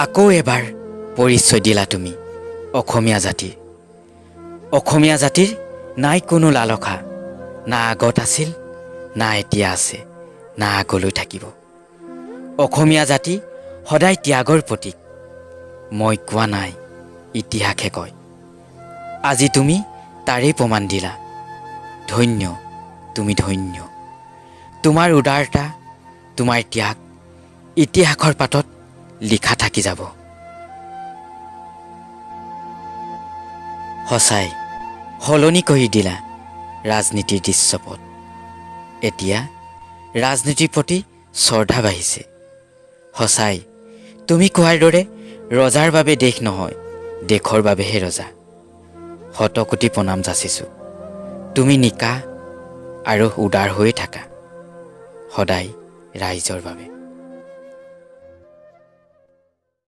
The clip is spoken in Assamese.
আকৌ এবাৰ পৰিচয় দিলা তুমি অসমীয়া জাতিৰ। অসমীয়া জাতিৰ নাই কোনো লালসা, না আগত আছিল, না এতিয়া আছে, না আগলৈ থাকিব। অসমীয়া জাতি সদায় ত্যাগৰ প্ৰতীক। মই কোৱা নাই, ইতিহাসে কয়। আজি তুমি তাৰেই প্ৰমাণ দিলা। ধন্য, তুমি ধন্য। তোমাৰ উদাৰতা, তোমাৰ ত্যাগ ইতিহাসৰ পাতত লিখা থাকি যাব। সঁচাই সলনি কৰি দিলা ৰাজনীতিৰ দৃশ্যপট। এতিয়া ৰাজনীতিৰ প্ৰতি শ্ৰদ্ধা বাঢ়িছে। সঁচাই তুমি কোৱাৰ দৰে ৰজাৰ বাবে দেশ নহয়, দেশৰ বাবেহে ৰজা। শতকোটি প্ৰণাম যাচিছোঁ। তুমি নিকা আৰু উদাৰ হৈয়ে থাকা, সদায় ৰাইজৰ বাবে।